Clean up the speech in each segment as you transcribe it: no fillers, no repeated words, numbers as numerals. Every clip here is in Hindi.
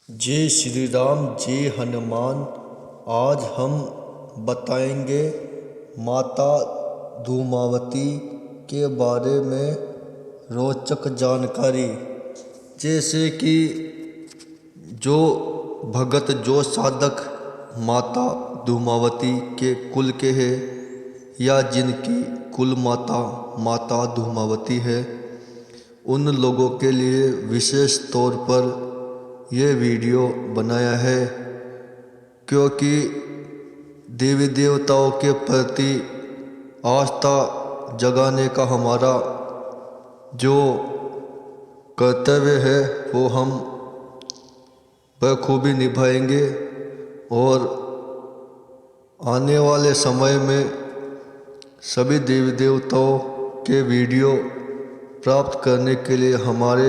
जय श्री राम, जय हनुमान। आज हम बताएंगे माता धूमावती के बारे में रोचक जानकारी। जैसे कि जो भगत जो साधक माता धूमावती के कुल के हैं या जिनकी कुल माता माता धूमावती है, उन लोगों के लिए विशेष तौर पर यह वीडियो बनाया है, क्योंकि देवी देवताओं के प्रति आस्था जगाने का हमारा जो कर्तव्य है वो हम बखूबी निभाएंगे। और आने वाले समय में सभी देवी देवताओं के वीडियो प्राप्त करने के लिए हमारे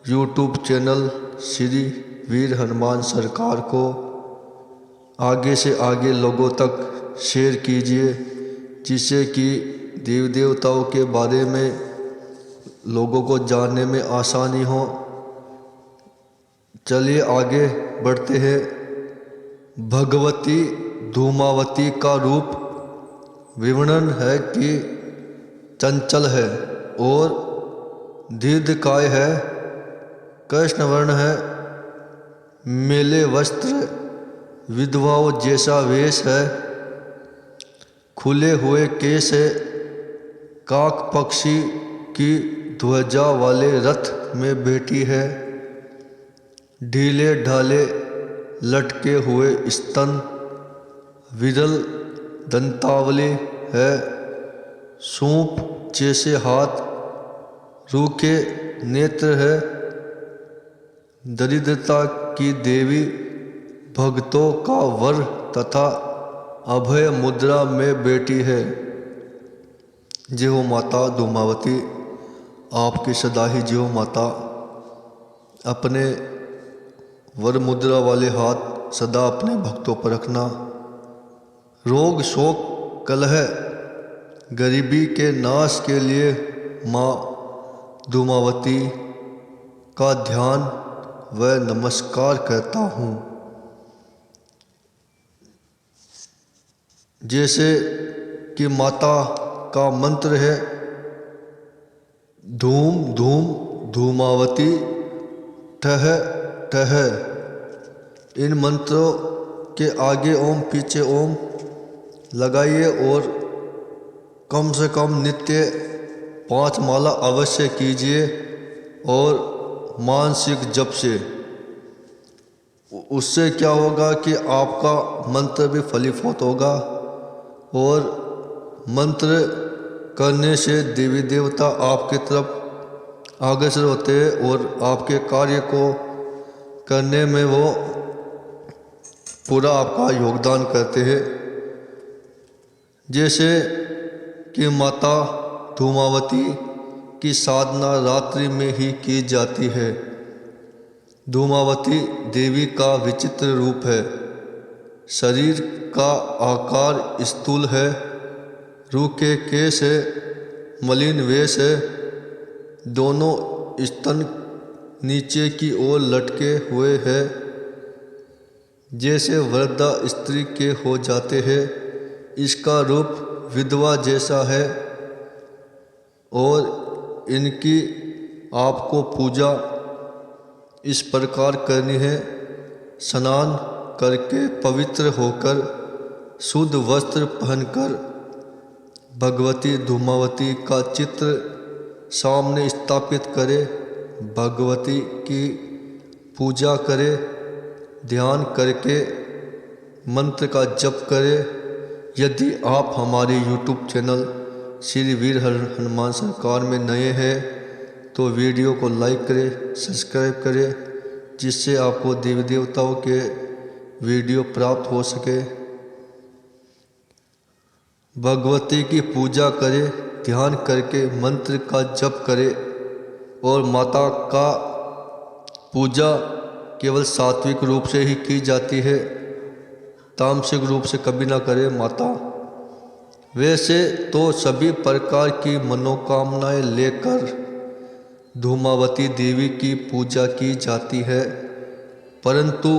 यूट्यूब चैनल श्री वीर हनुमान सरकार को आगे से आगे लोगों तक शेयर कीजिए, जिससे कि देवी देवताओं के बारे में लोगों को जानने में आसानी हो। चलिए आगे बढ़ते हैं। भगवती धूमावती का रूप विवर्णन है कि चंचल है और दीर्घकाय है, कृष्ण वर्ण है, मेले वस्त्र, विधवाओं जैसा वेश है, खुले हुए केस है, काक पक्षी की ध्वजा वाले रथ में बैठी है, ढीले ढाले लटके हुए स्तन, विरल दंतावली है, सूप जैसे हाथ, रूखे नेत्र है, दरिद्रता की देवी, भक्तों का वर तथा अभय मुद्रा में बैठी है। जय हो माता धूमावती, आपकी सदा ही जय हो माता। अपने वर मुद्रा वाले हाथ सदा अपने भक्तों पर रखना। रोग शोक कलह गरीबी के नाश के लिए माँ धूमावती का ध्यान व नमस्कार करता हूँ। जैसे कि माता का मंत्र है, धूम धूम धूमावती ठह ठह। इन मंत्रों के आगे ओम पीछे ओम लगाइए और कम से कम नित्य 5 माला अवश्य कीजिए और मानसिक जप से। उससे क्या होगा कि आपका मंत्र भी फलीभूत होगा और मंत्र करने से देवी देवता आपकी तरफ अग्रसर होते हैं और आपके कार्य को करने में वो पूरा आपका योगदान करते हैं। जैसे कि माता धूमावती की साधना रात्रि में ही की जाती है। धूमावती देवी का विचित्र रूप है। शरीर का आकार स्थूल है, रूखे केश है, मलिन वेश है, दोनों स्तन नीचे की ओर लटके हुए हैं, जैसे वृद्धा स्त्री के हो जाते हैं। इसका रूप विधवा जैसा है और इनकी आपको पूजा इस प्रकार करनी है। स्नान करके पवित्र होकर शुद्ध वस्त्र पहनकर भगवती धूमावती का चित्र सामने स्थापित करें, भगवती की पूजा करें, ध्यान करके मंत्र का जप करें। यदि आप हमारे YouTube चैनल श्री वीर हनुमान सरकार में नए हैं तो वीडियो को लाइक करें, सब्सक्राइब करें, जिससे आपको देवी देवताओं के वीडियो प्राप्त हो सके। भगवती की पूजा करें, ध्यान करके मंत्र का जप करें। और माता का पूजा केवल सात्विक रूप से ही की जाती है, तामसिक रूप से कभी ना करे माता। वैसे तो सभी प्रकार की मनोकामनाएं लेकर धूमावती देवी की पूजा की जाती है, परंतु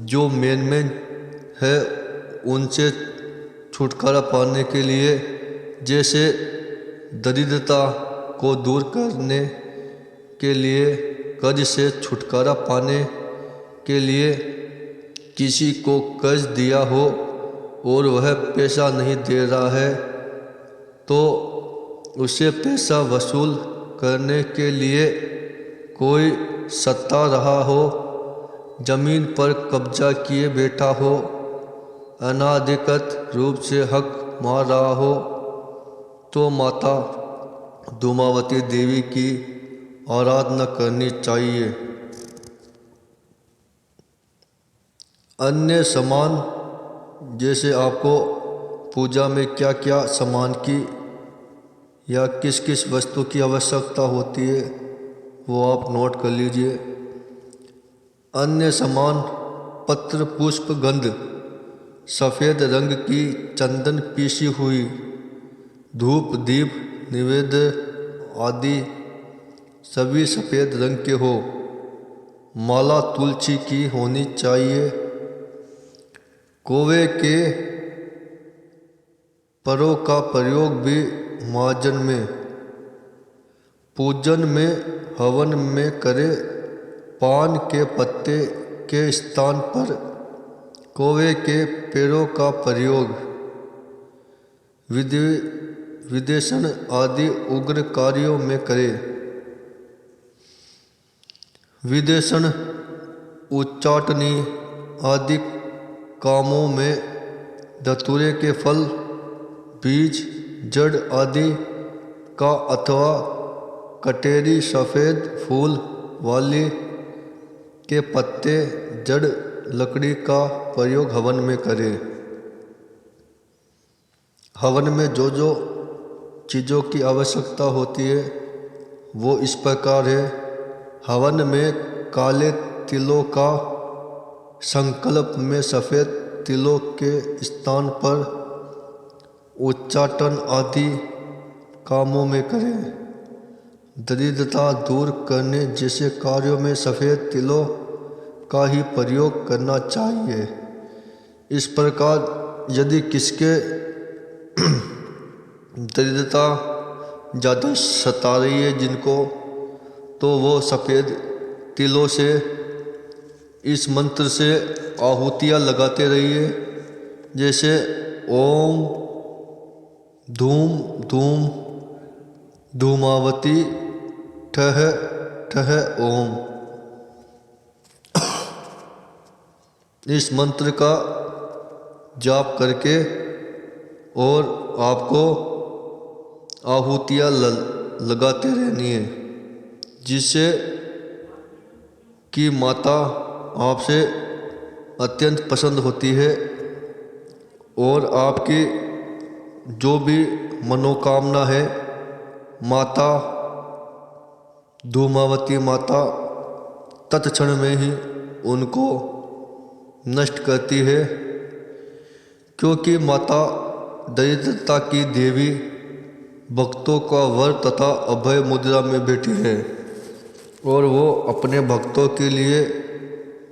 जो मेन है उनसे छुटकारा पाने के लिए, जैसे दरिद्रता को दूर करने के लिए, कर्ज से छुटकारा पाने के लिए, किसी को कर्ज दिया हो और वह पैसा नहीं दे रहा है तो उसे पैसा वसूल करने के लिए कोई सत्ता रहा हो, जमीन पर कब्जा किए बैठा हो, अनाधिकृत रूप से हक मार रहा हो, तो माता धूमावती देवी की आराधना करनी चाहिए। अन्य सामान, जैसे आपको पूजा में क्या क्या सामान की या किस किस वस्तु की आवश्यकता होती है वो आप नोट कर लीजिए। अन्य सामान: पत्र, पुष्प, गंध, सफ़ेद रंग की चंदन पीसी हुई, धूप, दीप, निवेद्य आदि सभी सफ़ेद रंग के हो। माला तुलसी की होनी चाहिए। कौवे के परों का प्रयोग भी मार्जन में, पूजन में, हवन में करें। पान के पत्ते के स्थान पर कौवे के पैरों का प्रयोग विदेशन आदि उग्र कार्यों में करें। विदेशन, उच्चाटनी आदि कामों में धतूरे के फल, बीज, जड़ आदि का अथवा कटेरी सफ़ेद फूल वाली के पत्ते, जड़, लकड़ी का प्रयोग हवन में करें। हवन में जो जो चीज़ों की आवश्यकता होती है वो इस प्रकार है। हवन में काले तिलों का संकल्प में सफ़ेद तिलों के स्थान पर उच्चाटन आदि कामों में करें। दरिद्रता दूर करने जैसे कार्यों में सफ़ेद तिलों का ही प्रयोग करना चाहिए। इस प्रकार यदि किसके दरिद्रता ज़्यादा सता रही है जिनको, तो वो सफ़ेद तिलों से इस मंत्र से आहुतियाँ लगाते रहिए, जैसे ओम धूम धूम धूमावती ठह ठह ओम। इस मंत्र का जाप करके और आपको आहुतियाँ लगाते रहनी है, जिससे कि माता आपसे अत्यंत पसंद होती है और आपकी जो भी मनोकामना है माता धूमावती माता तत्क्षण में ही उनको नष्ट करती है, क्योंकि माता दरिद्रता की देवी भक्तों का वर तथा अभय मुद्रा में बैठी है और वो अपने भक्तों के लिए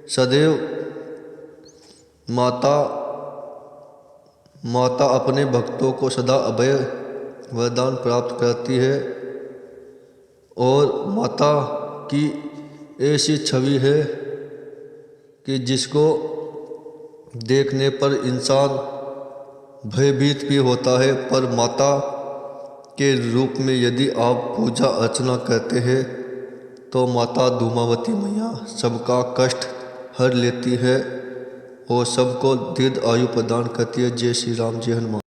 सदैव माता अपने भक्तों को सदा अभय वरदान प्राप्त करती है। और माता की ऐसी छवि है कि जिसको देखने पर इंसान भयभीत भी होता है, पर माता के रूप में यदि आप पूजा अर्चना करते हैं तो माता धूमावती मैया सबका कष्ट हर लेती है और सबको दीर्घ आयु प्रदान करती है। जय श्री राम, जय हनुमान।